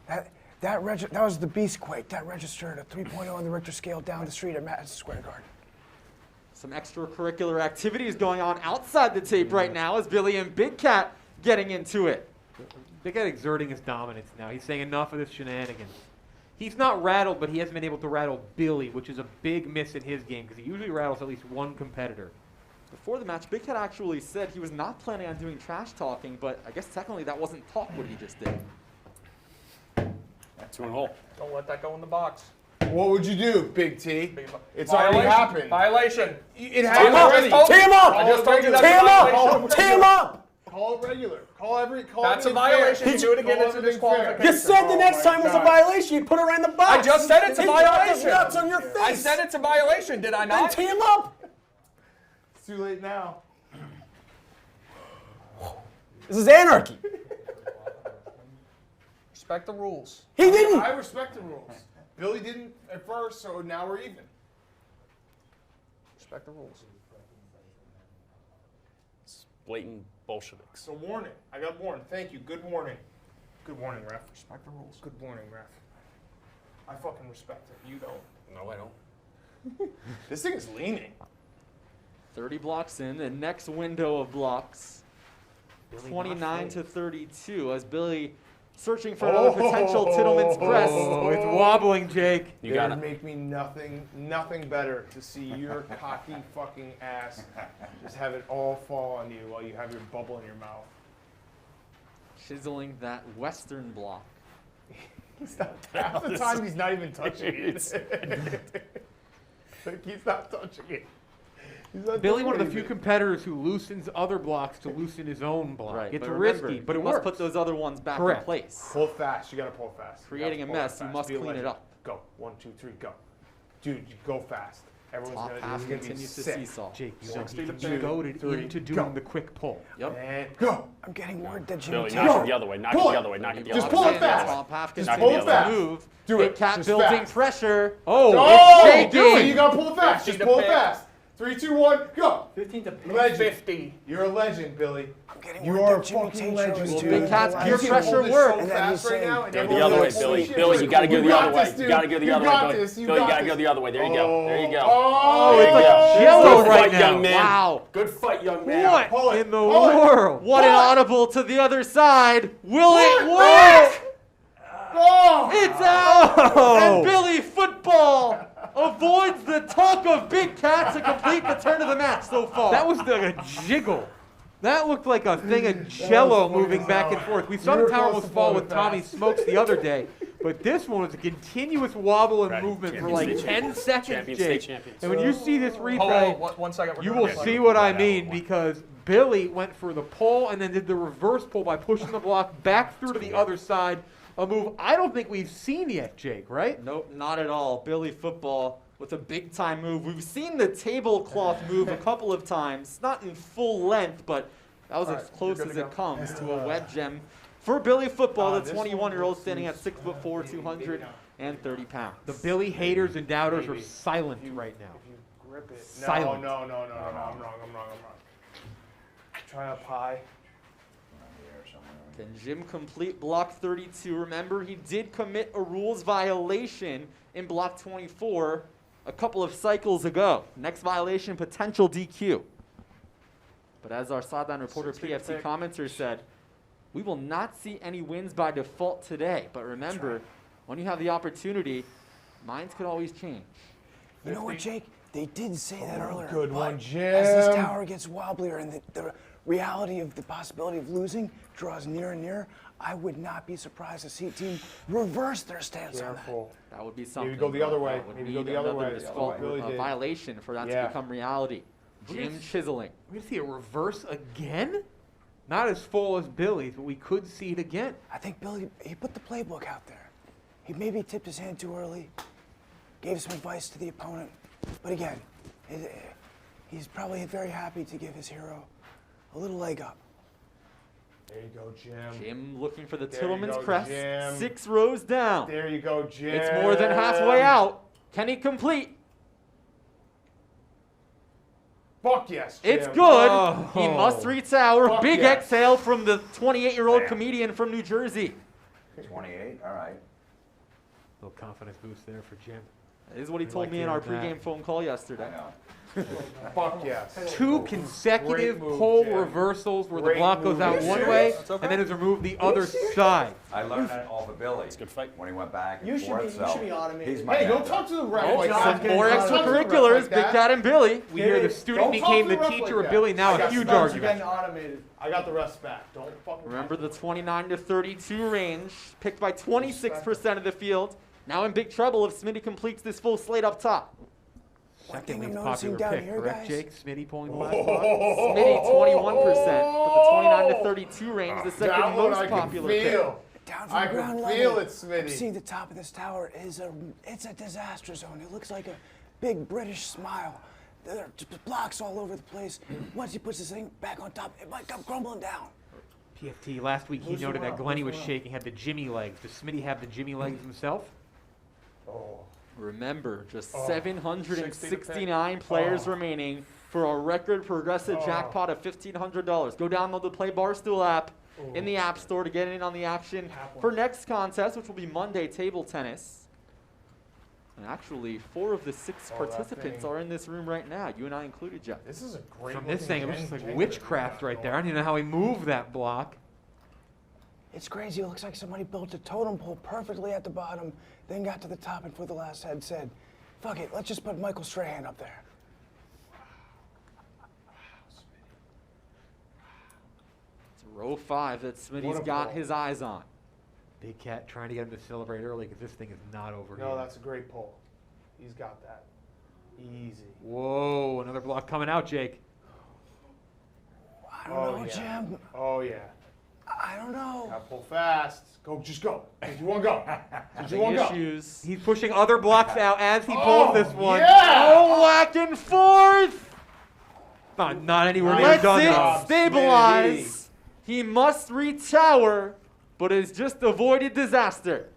That was the beast quake. That registered a 3.0 on the Richter scale down the street at Madison Square Garden. Some extracurricular activities going on outside the tape right now as Billy and Big Cat getting into it. Big Cat exerting his dominance now. He's saying enough of this shenanigans. He's not rattled, but he hasn't been able to rattle Billy, which is a big miss in his game because he usually rattles at least one competitor. Before the match, Big Cat actually said he was not planning on doing trash talking, but I guess technically that wasn't talk what he just did. 2 and hole. Don't let that go in the box. What would you do, Big T? Big bu- It's already Violation. happened. Violation. It Team happened up. already. Team up. I just told you that's Team a up. violation. Team up! Call it regular. Call That's a everything violation. fair. You do it again, Call it's a everything disqualification. fair. You said the next Oh time my was a God. violation. You put it right in the box. I just said it's a He dropped violation. his nuts on your face. I said it's a violation, did I Then not? team up. It's too late now. This is anarchy. Respect the rules. He didn't. I respect the rules. Billy didn't at first, so now we're even. Respect the rules. Blatant Bolsheviks. It's a warning. I got warned. Thank you. Good warning. Good warning, ref. Respect the rules. Good warning, ref. I fucking respect it. You don't. No, I don't. This thing is leaning. 30 blocks in, the next window of blocks, Billy 29 not to 32, as Billy searching for another potential Tittleman's press. Oh, it's wobbling, Jake. You it got would it. make me nothing better to see your cocky fucking ass just have it all fall on you while you have your bubble in your mouth. Chiseling that western block. Half the time he's not even touching it. Like he's not touching it. Billy, one of the few competitors who loosens other blocks to loosen his own block. Right, It's but risky, remember, but you it must works. put those other ones back Correct. in place. Pull fast. You gotta pull fast. Creating You a gotta pull mess, you fast. must Be a clean it legend. up. Go. 1, 2, 3, go. Dude, you go fast. Everyone's Top gonna. half It's gonna be continues to sick. seesaw. Jake, you know, 60 he to can 2, goaded 3, into go. doing the quick pull. Yep. And go. I'm getting word that Billy, Jimmy knock T. it the other way. Knock it Pull the it. other way. Knock it the Just other pull way. it fast. Top half Just continues pull it to fast. move. Do Big it. Cat Just building fast. pressure. Oh, Oh, it's dude, shaking. you gotta pull it fast. 50 Just to pull it pick. fast. 3, 2, 1, go. 15 to pick. Legend. 50. You're a legend, Billy. I'm getting You word are a that Jimmy fucking T. legend, chose dude. to. Big Cat's allow peer us to- pressure hold this work. so And then fast he's right saying, now, and Go the everyone's other way, like, Billy. holy shit, Billy, you gotta go you the got other way. this, You gotta go the dude. other You way, got Billy. this. You Billy, you got gotta go this. the other way. There you go. There you go. Oh, it's There you like go. Jello Good right fight, now. young man. Wow. Good fight, young man. What Pull it. in the Pull it. world? What an audible to the other side. Will it What? work? Oh! It's out! Oh. And Billy Football avoids the talk of Big Cat to complete the turn of the match so far. That was like a jiggle. That looked like a thing of Jello funny moving as back hell. and forth. We saw You the were tower close almost to fall pulling with it Tommy fast. Smokes the other day, but this one was a continuous wobble and Right. movement for Champion like state 10 champion. seconds, Champion Jake. state champion. And when you see this Hold replay, on, 1 second. We're you doing will this. see what I mean because Billy went for the pull and then did the reverse pull by pushing the block back through to the other side. A move I don't think we've seen yet, Jake, right? Nope, not at all. Billy Football with a big time move. We've seen the tablecloth move a couple of times, not in full length, but that was as close you're as good it to comes to a web gem for Billy Football, the this one 21-year-old looks standing at loose. 6'4", 230 pounds. The Billy haters and doubters are Maybe. silent right now. If you grip it. Silent. No. I'm wrong. Try up high. Can Jim complete block 32? Remember, he did commit a rules violation in block 24 a couple of cycles ago. Next violation, potential DQ. But as our sideline reporter 60 PFC pick. commenter said, we will not see any wins by default today. But remember, when you have the opportunity, minds could always change. You know what, Jake? They did say that earlier. good but one, As Jim. this tower gets wobblier and the reality of the possibility of losing draws nearer and nearer, I would not be surprised to see a team reverse their stance on that. Careful. That would be something. go the other but way. that would Maybe go need the other another way. default, Billy did. violation for that to Yeah. become reality. Jim chiseling. We're going to see a reverse again? Not as full as Billy's, but we could see it again. I think Billy, he put the playbook out there. He maybe tipped his hand too early, gave some advice to the opponent. But again, he's probably very happy to give his hero a little leg up. There you go, Jim. Jim looking for the There you Tillman's go, crest. Jim. 6 rows down. There you go, Jim. It's more than halfway out. Can he complete? Fuck yes, Jim. It's good. Oh. He must retower. Fuck Big yes. exhale from the 28-year-old comedian from New Jersey. 28, all right. Little confidence boost there for Jim. That is what he We told like me in our hearing that. pregame phone call I yesterday. know. Fuck yes. Two consecutive Great move, pull Jim. reversals where the Great block goes move. out Are you one serious? way That's okay. and then is removed the other side. I learned that off of Billy. It's a good fight. When he went back and You should forth, be- you so should be automated. he's my Hey, don't mentor. talk to the ref Oh, like that. some more Don't talk to the ref extracurriculars. like Big that. Cat and Billy. We hear the student Don't talk became to the the ref teacher like of that. Billy, now I a got huge stuck. You're argument. getting automated. I got the refs back. Don't fucking. Remember the 29 to 32 range, picked by 26% of the field. Now in big trouble if Smitty completes this full slate up top. One Second thing I'm least noticing popular down pick, here, correct, guys. Jake? Smitty pulling the last block? Smitty 21%, but the 29 to 32 range, the second That one most I can popular pick. feel. Down from I ground can level, feel it, I'm Smitty. seeing the top of this tower it's a disaster zone. It looks like a big British smile. There are blocks all over the place. Once he puts this thing back on top, it might come crumbling down. PFT, last week he noted that Glenny was shaking, had the Jimmy legs. Does Smitty have the Jimmy legs himself? Oh. Remember, just 60 769 players remaining for a record progressive jackpot of $1,500. Go download the Play Barstool app in the App Store to get in on the action for next contest, which will be Monday table tennis. And actually, 4 of the 6 that participants thing. are in this room right now, you and I included, Jeff. This is a great. From this looking thing, it looks Jenga like that witchcraft we got right there. I going. don't even know how he moved that block. It's crazy. It looks like somebody built a totem pole perfectly at the bottom, then got to the top and for the last head said, fuck it, let's just put Michael Strahan up there. It's row 5 that Smitty's What a got ball. his eyes on. Big Cat trying to get him to celebrate early because this thing is not over No, here. that's a great pull. He's got that. Easy. Whoa, another block coming out, Jake. I don't know, yeah. Jim. Oh, yeah. I don't know. Gotta pull fast. Go, just go. Did you want to go? Did you want to go? Issues. He's pushing other blocks out as he pulls this one. Yeah! Oh, back and forth. Not anywhere near Let's done it though. stabilize. He must retower, but has just avoided disaster.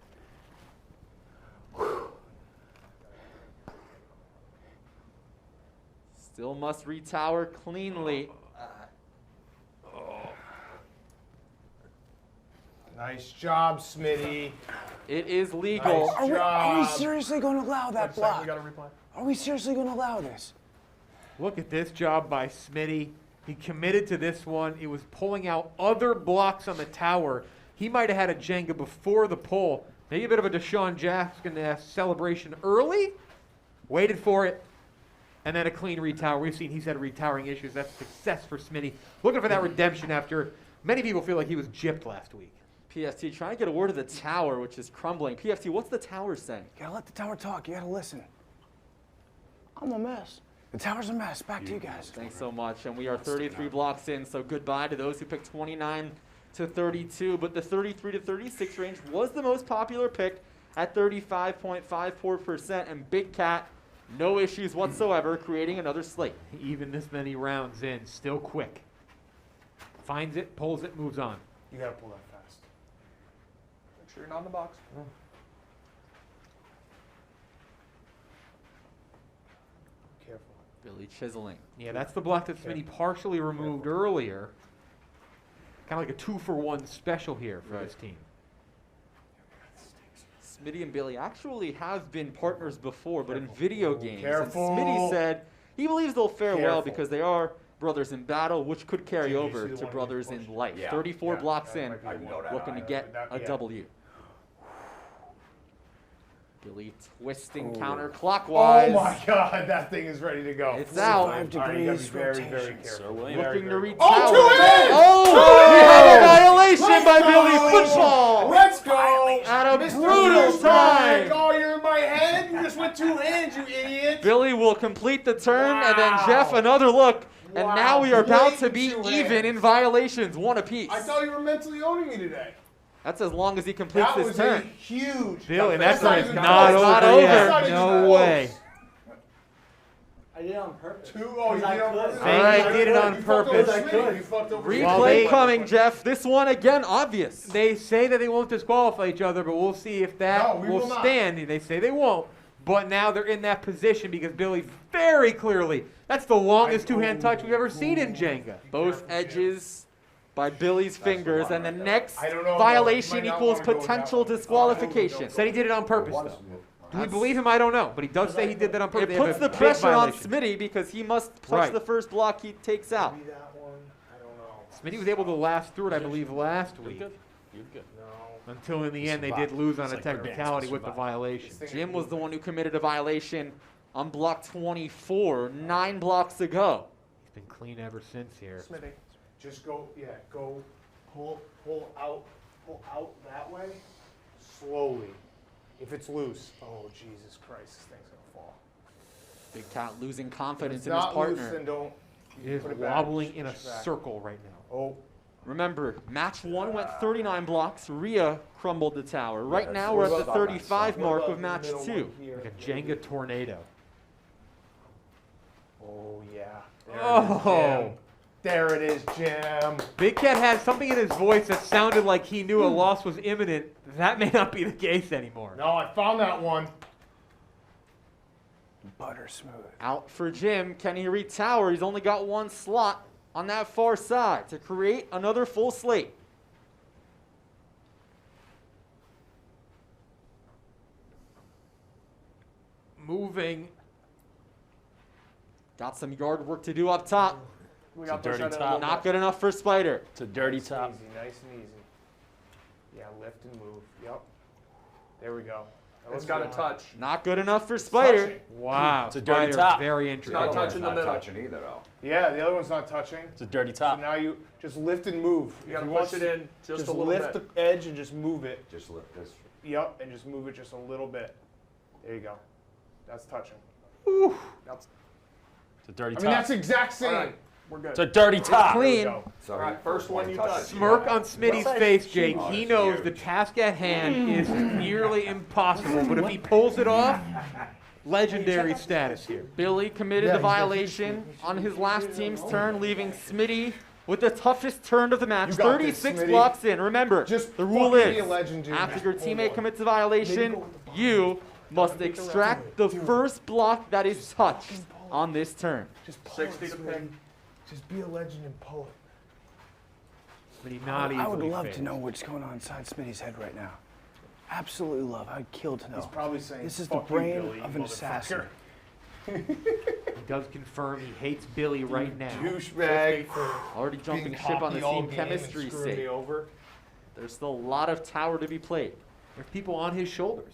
Still must retower cleanly. Nice job, Smitty. It is legal. Nice. Are we job. seriously going to allow that We block? got a replay. Are we seriously going to allow this? Look at this job by Smitty. He committed to this one. It was pulling out other blocks on the tower. He might have had a Jenga before the pull. Maybe a bit of a Deshaun Jackson celebration early. Waited for it. And then a clean retower. We've seen he's had retowering issues. That's success for Smitty. Looking for that redemption after many people feel like he was gypped last week. PFT trying to get a word of the tower, which is crumbling. PFT, what's the tower saying? You gotta let the tower talk. You gotta listen. I'm a mess. The tower's a mess. Back to you guys. Thanks so much. And we are 33 blocks in, so goodbye to those who picked 29 to 32. But the 33 to 36 range was the most popular pick at 35.54%. And Big Cat, no issues whatsoever, creating another slate. Even this many rounds in, still quick. Finds it, pulls it, moves on. You gotta pull that fast. Make sure you're not in the box. Careful. Billy chiseling. Yeah, that's the block that Smitty partially removed earlier. Kind of like a 2-for-1 special here for this team. Smitty and Billy actually have been partners before, but in video games. Careful. And Smitty said he believes they'll fare well Careful. because they are brothers in battle, which could carry Jimmy, over you see the to one brothers you in pushed? life. Yeah. 34 Yeah, blocks that in, might be I can one. go that looking to high. get a Yeah. W. Billy twisting Ooh. counterclockwise. Oh my God, that thing is ready to go. It's out. 45 All right, you gotta be degrees very, very rotation. careful. Sir William. Very, Looking to very- retower. Oh, 2 in! Oh, we have a violation by Billy Football. Let's go! At a Mr. brutal Douchebag. time. Oh, you're in my head? You just went 2 hands, you idiot! Billy will complete the turn, and then Wow. Jeff another look. And Wow. now we are about to be Blatant 2 even in hands. violations, one apiece. I thought you were mentally owning me today. That's as long as he completes That this was a turn. huge. Billy, That's that not turn's even not close. Not over over. yet. That's not even No close. way. I did it on purpose. 2, oh, you did it on purpose. Saying he did it on You fucked over purpose. Smitty. You fucked over Replay Well, they- coming, Jeff. This one again, obvious. They say that they won't disqualify each other, but we'll see if that No, we will will not. stand. They say they won't. But now they're in that position because Billy very clearly, that's the longest two-hand touch we've ever seen in Jenga. Both edges by Billy's fingers, one and the right there. next I don't know, violation though. You might not equals wanna go with that potential one. disqualification. Said he did it on purpose, though. Do we believe him? I don't know. But he does say he did that on purpose. It They have puts a the big pressure on violation. Smitty because he must touch Right. the first block he takes out. Maybe that one. I don't know. Smitty was able to last through it, I believe, last week. You're good. No. Until in the end, they did lose on a like they're technicality dancing, with the survive. violation. Jim was the one who committed a violation on block 24, 9 blocks ago. He's been clean ever since here. Smitty. Just go, go, pull out that way, slowly. If it's loose, oh Jesus Christ, this thing's gonna fall. Big Cat losing If confidence it's in his not loose, partner. then don't. He is Put it back. wobbling in a Push it back. circle right now. Oh, Remember, match 1 went 39 blocks. Rhea crumbled the tower. Right Yeah, now, so we're at what the about 35 that? mark What of about match the middle 2. one here? Like a Jenga tornado. Oh yeah. There Oh. It is, Jim. There it is, Jim. Big Cat had something in his voice that sounded like he knew a loss was imminent. That may not be the case anymore. No, I found that one. Butter smooth. Out for Jim. Can he retower? He's only got one slot on that far side to create another full slate. Moving. Got some yard work to do up top. We got It's a pushed dirty out top. of Not good enough for Spider. It's a dirty Nice top. and easy, nice and easy. Yeah, lift and move. Yep. There we go. That It's looks got a good. touch. Not good enough for Spider. Touching. Wow. It's a dirty Spider, top. very not interesting. touching the not middle. touching either, though. Yeah, the other one's not touching. It's a dirty So top. now you just lift and move. You gotta If push want it to- in just a little lift bit. the edge and just move it. Just lift this. Yep, and just move it just a little bit. There you go. That's touching. It's a dirty I top. mean, that's the exact same. All right, we're good. It's a dirty top. Clean. Go. So All right, first one you touch. Smirk on Smitty's face, Jake. Oh, He it's knows huge. the task at hand is nearly impossible, but if he pulls it off, legendary status here. Billy committed the violation on his last team's turn, leaving Smitty with the toughest turn of the match. You got this, 36 Smitty. blocks in. Remember, Just the rule fucking be is a legend, dude. after Just your pull teammate one. commits a violation, you must extract the first block that is touched on this turn. Just pull 60 it, to Smitty. pick. Just be a legend and pull it. Smitty not I would easily love fazed. to know what's going on inside Smitty's head right now. Absolutely love. I'd kill to know. He's probably saying, This is the "Fuck you, brain Billy, of you an assassin. motherfucker." He does confirm he hates Billy right now. Douchebag. Already jumping ship on the team chemistry sake. me over. There's still a lot of tower to be played. There's people on his shoulders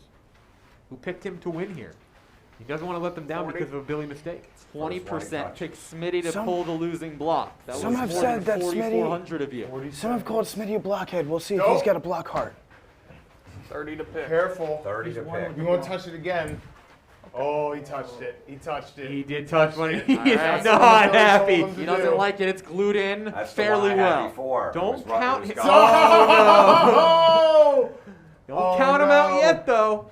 who picked him to win here. He doesn't want to let them down because of a Billy mistake. 20% pick Smitty to Some- pull the losing block. That some was have more said than that Smitty- 4,400 of you. Some have called Smitty a blockhead. We'll see if Nope. he's got a block heart. 30 to pick. Careful. 30 to pick. You won't touch it again. Oh, he touched it. He touched it. He did touch one. He All is right. not Billy happy. told him He to doesn't do. like it. It's glued in That's fairly the one I had well. before. It Don't was what count was his. going- Oh! Don't Oh, count him out no. yet, though.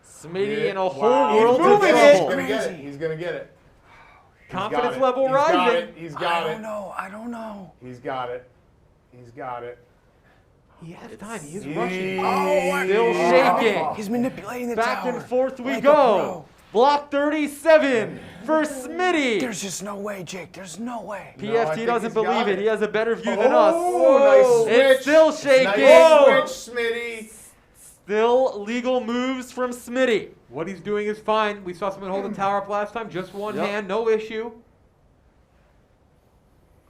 Smitty in a Wow. whole He's world of moving it. He's trouble. gonna get it. Crazy. He's gonna get it. He's got Confidence it. level He's got rising. it. He's got I it. don't know. I don't know. He's got it. He's got it. He has time. He is Yee. rushing. Still shaking. He's manipulating the Back tower. and forth we like a go. pro. Block 37 for Smitty. There's just no way, Jake. There's no way. No, I PFT think doesn't he's got believe it. it. He has a better view than us. Oh, nice switch. It's still shaking. Nice switch, Smitty. Still legal moves from Smitty. What he's doing is fine. We saw someone hold the tower up last time. Just one Yep. hand, no issue.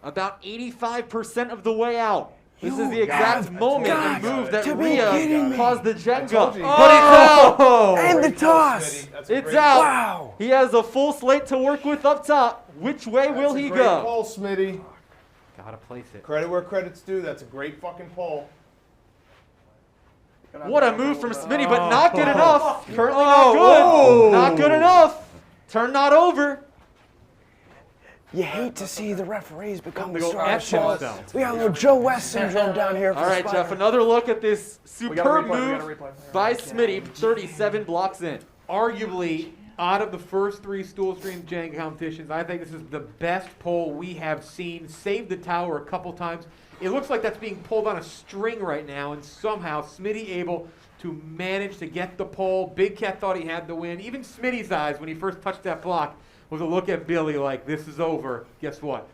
About 85% of the way out. This is the You exact have moment got and move that to be Rhea kidding me. caused the told Jenga. you. But it's out. And the Great pull, toss. Smitty. That's a It's great out. pull. Wow. He has a full slate to work with up top. Which way will That's a he great go? pull, Smitty. Gotta place it. Credit where credit's due. That's a great fucking pull. What a move from Smitty, but not good Oh. enough. Currently Oh. not good. Oh. Not good enough. Turn not over. You hate to see the referees become the Go star of the F show. themselves. We got a little Joe West syndrome down here. For All right, Spider. Jeff, another look at this We got a superb replay. We got a move replay. by Smitty. 37 blocks in. Arguably, out of the first three Stool Stream Jenga competitions, I think this is the best pull we have seen. Saved the tower a couple times. It looks like that's being pulled on a string right now, and somehow Smitty able to manage to get the pull. Big Cat thought he had the win. Even Smitty's eyes, when he first touched that block, was a look at Billy like, this is over. Guess what?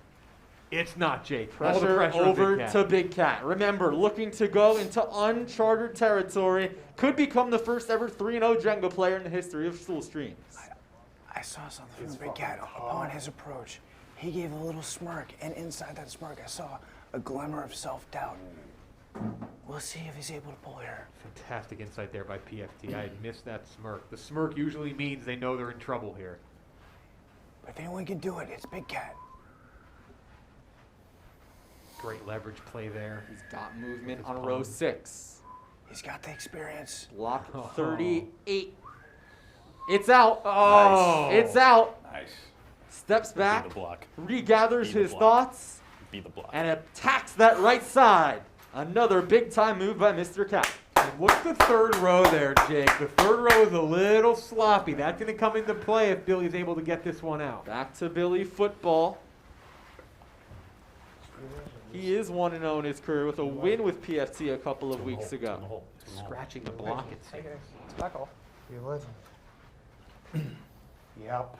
It's not, Jake. All the Pressure on over Big Cat. to Big Cat. Remember, looking to go into uncharted territory. Could become the first ever 3-0 Jenga player in the history of Stool Streams. I saw something from Big Cat upon his approach. He gave a little smirk, and inside that smirk, I saw a glimmer of self-doubt. We'll see if he's able to pull here. Fantastic insight there by PFT. I had missed that smirk. The smirk usually means they know they're in trouble here. But if anyone can do it, it's Big Cat. Great leverage play there. He's got movement on row 6. He's got the experience. Block 38. It's out. Oh. It's out. Nice. Steps back, Be the block. regathers Be the his block. thoughts, Be the block. and attacks that right side. Another big time move by Mr. Cat. And what's the third row there, Jake? The third row is a little sloppy. That's going to come into play if Billy's able to get this one out. Back to Billy football. He is 1-0 in his career with a win with PFT a couple of weeks ago. Scratching the block, it seems. It's back off. Be a legend. Yep.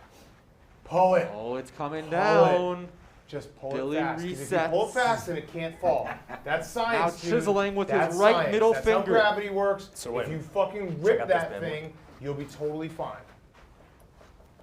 Pull it. Oh, it's coming Pull down. Just pull Billy it fast. 'Cause if you resets. pull it fast, then it can't fall. That's science, Now dude. chiseling with his That's right science. middle That's finger. how gravity works. So wait if a you minute. fucking Check rip out this that bad boy. thing, you'll be totally fine.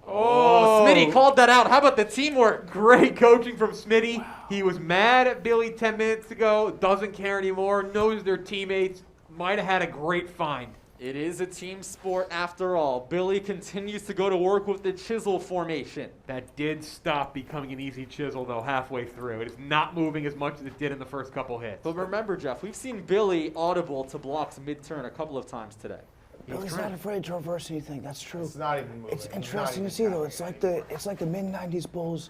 Oh, Smitty called that out. How about the teamwork? Great coaching from Smitty. He was mad at Billy 10 minutes ago, doesn't care anymore, knows their teammates. Might have had a great find. It is a team sport after all. Billy continues to go to work with the chisel formation. That did stop becoming an easy chisel, though, halfway through. It is not moving as much as it did in the first couple hits. But remember, Jeff, we've seen Billy audible to blocks mid-turn a couple of times today. Billy's not afraid to reverse anything. That's true. It's not even moving. It's He's interesting not to see though. It's like the mid-90s Bulls.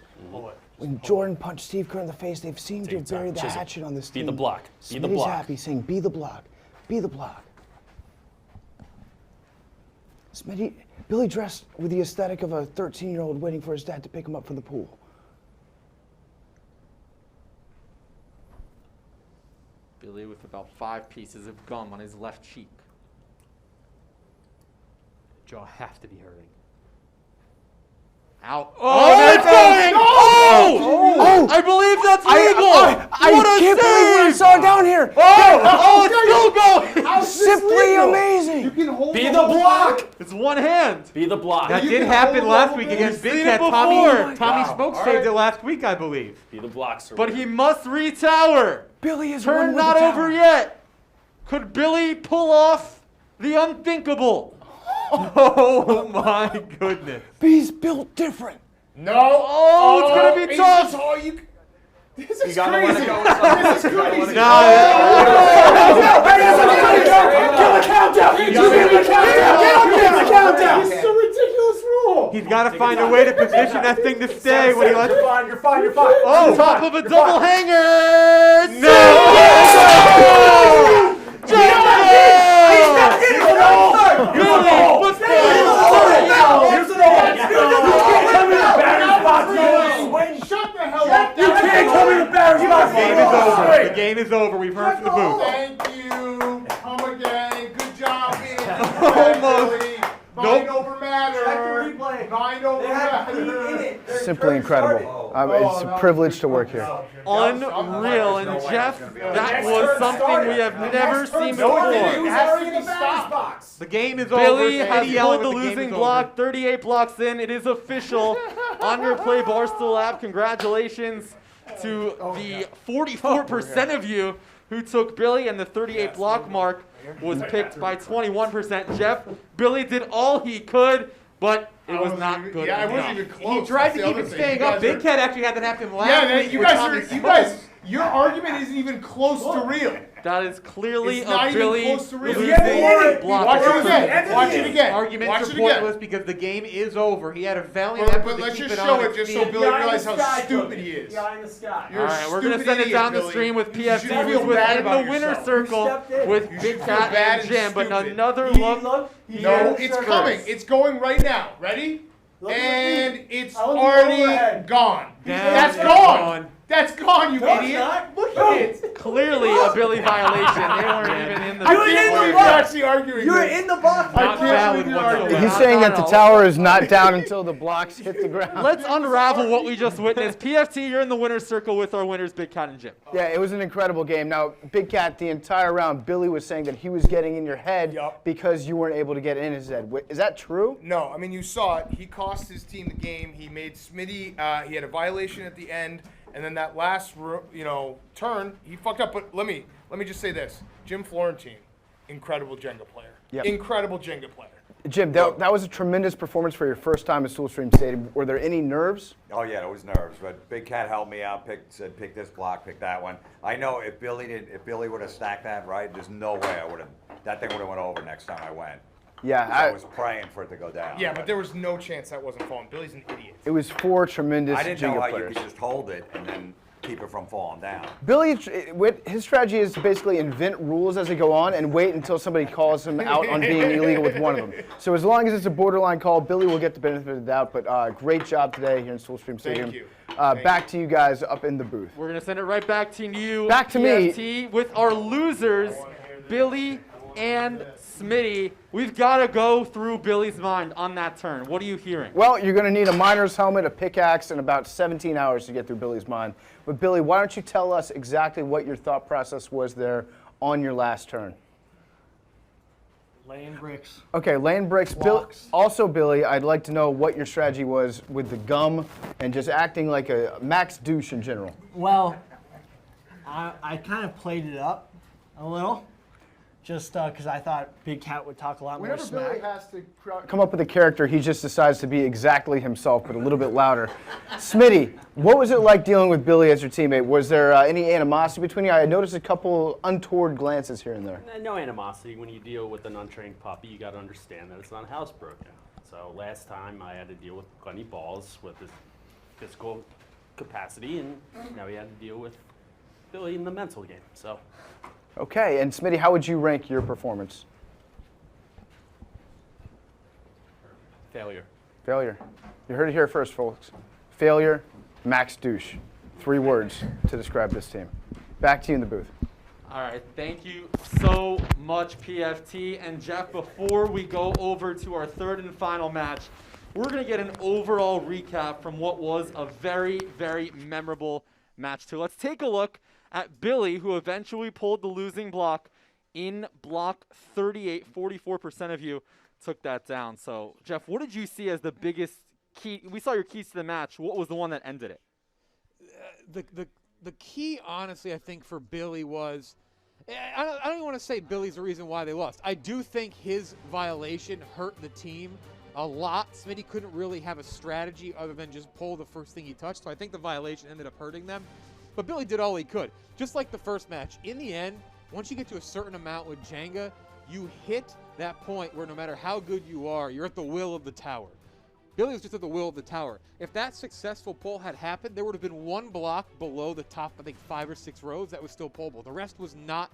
When Jordan punched Steve Kerr in the face, they've seemed to have buried the hatchet on this team. Be the block. Be the Smitty's block. happy, saying, "Be the block. Be the block." Smitty, Billy dressed with the aesthetic of a 13-year-old waiting for his dad to pick him up from the pool. Billy with about 5 pieces of gum on his left cheek. Jaw has to be hurting. Out. Oh, that's going! Oh! I believe that's legal! I What a can't believe what I save! saw down here. Oh, it's still going! Simply amazing. You can hold Be the the whole block. time. It's one hand. Be the block. That you did can happen hold last the week whole against thing. Big Seen it Cat. Tommy before. Smoke saved it last week, I believe. Be the block, sir. But he must retower. Billy is Turn one with not the over tower. yet. Could Billy pull off the unthinkable? Oh my goodness. He's built different. No. Oh, it's gonna be Ace tough. is all you. This is gotta let crazy. it go. This is crazy. No, Give a countdown. Give a countdown. This is a ridiculous rule. he's got to find a way to position that thing to stay when he lets. You're fine, you're fine, you're fine. Oh, top of a double hanger. Shut the hell up. You can't come in the batter's box. The game is over. The game is over. We've heard from the booth. Thank you. Come again. Good job. Almost. Mind Nope. over matter. Check the replay. Mind over They had feet in matter. it. They're Simply incredible. It's a privilege to work here. Unreal. And Jeff, that was something we have never seen No, it before. didn't. It has to be in the batter's stopped. box. The game is over. Billy has Smitty yelling, pulled the but game losing is block, over. 38 blocks in. It is official on your Play Barstool app. Congratulations to the 44% of you who took Billy, and the 38 block mark was picked by 21%. Jeff, Billy did all he could, but it was not good Yeah, I enough. wasn't even close. He tried That's to the keep other it thing. staying You up. guys Big are- Cat actually had that happen last Yeah, man, week. you with guys Tommy are, you Smoke. guys, your argument isn't even close to real. That is clearly It's not a even Billy close to real. losing Yeah, block. Watch it End again. of Watch the it game. again. Arguments Watch are it again. pointless because the game is over. He had a valiant But effort to let's keep just it show on it its just so feet. Billy Guy in realizes the how sky, stupid Billy. he is. Guy in the sky. You're All a right, we're going to stupid send it idiot, down the Billy. stream with You PFT, should who's feel bad within about the winner's yourself. circle stepped in. with You Big should Cat feel bad and and Jim. But stupid. another He look. looked- he No, did it's circles. coming. It's going right now. Ready? Look at And me. it's I want the already overhead. gone. Down, That's it's gone. gone. That's gone, you No, it's idiot. not. Look at it. Clearly a Billy violation. They weren't even in the I You're can't in the believe box. you're actually arguing You're this. in the box. I Not can't valid believe you're whatsoever. arguing He's this. saying that the tower is not down until the blocks hit the ground. Let's unravel what we just witnessed. PFT, you're in the winner's circle with our winners, Big Cat and Jim. Yeah, it was an incredible game. Now, Big Cat, the entire round, Billy was saying that he was getting in your head Yup. because you weren't able to get in his head. Is that true? No, I mean, you saw it. He cost his team the game. He made Smitty, he had a violation at the end, and then that last, turn, he fucked up. But let me just say this. Jim Florentine, incredible Jenga player. Yep. Incredible Jenga player. Jim, that was a tremendous performance for your first time at Stool Stadium. Were there any nerves? Oh yeah, it was nerves, but Big Cat helped me out. Said pick this block, pick that one. I know if Billy would have stacked that right, there's no way that thing would have went over next time I went. Yeah, I was praying for it to go down. Yeah, but there was no chance that wasn't falling. Billy's an idiot. it was 4 tremendous I didn't know Jenga how players. you could just hold it and then keep it from falling down. Billy, his strategy is to basically invent rules as they go on and wait until somebody calls him out on being illegal with one of them. So as long as it's a borderline call, Billy will get the benefit of the doubt. But great job today here in Stool Stadium. you. Back to you guys up in the booth. We're going to send it right back to you, Back to me. PFT, with our losers, Billy and Smitty. We've got to go through Billy's mind on that turn. What are you hearing? Well, you're going to need a miner's helmet, a pickaxe, and about 17 hours to get through Billy's mind. But Billy, why don't you tell us exactly what your thought process was there on your last turn? Laying bricks. Okay, laying bricks. Blocks. Also, Billy, I'd like to know what your strategy was with the gum and just acting like a max douche in general. Well, I kind of played it up a little. just because I thought Big Cat would talk a lot more Whenever Billy smack. has to come up with a character, he just decides to be exactly himself, but a little bit louder. Smitty, what was it like dealing with Billy as your teammate? Was there any animosity between you? I noticed a couple untoward glances here and there. No animosity. When you deal with an untrained puppy, you got to understand that it's not housebroken. So last time I had to deal with Glenny Balls with his physical capacity, and now we had to deal with Billy in the mental game. So. Okay, and Smitty, how would you rank your performance? Failure. Failure. You heard it here first, folks. Failure, max douche. 3 words to describe this team. Back to you in the booth. All right, thank you so much, PFT. And Jeff, before we go over to our third and final match, we're going to get an overall recap from what was a very, very memorable match 2. Let's take a look at Billy, who eventually pulled the losing block in block 38. 44% of you took that down. So, Jeff, what did you see as the biggest key? We saw your keys to the match. What was the one that ended it? The key, honestly, I think for Billy was, I don't even want to say Billy's the reason why they lost. I do think his violation hurt the team a lot. Smitty couldn't really have a strategy other than just pull the first thing he touched. So I think the violation ended up hurting them. But Billy did all he could. Just like the first match, in the end, once you get to a certain amount with Jenga, you hit that point where no matter how good you are, you're at the will of the tower. Billy was just at the will of the tower. If that successful pull had happened, there would have been 1 block below the top, I think 5 or 6 rows that was still pullable. The rest was not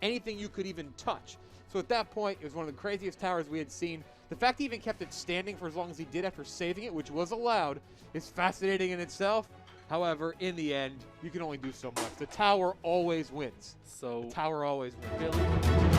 anything you could even touch. So at that point, it was one of the craziest towers we had seen. The fact he even kept it standing for as long as he did after saving it, which was allowed, is fascinating in itself. However, in the end, you can only do so much. The tower always wins. So the tower always wins. Billy.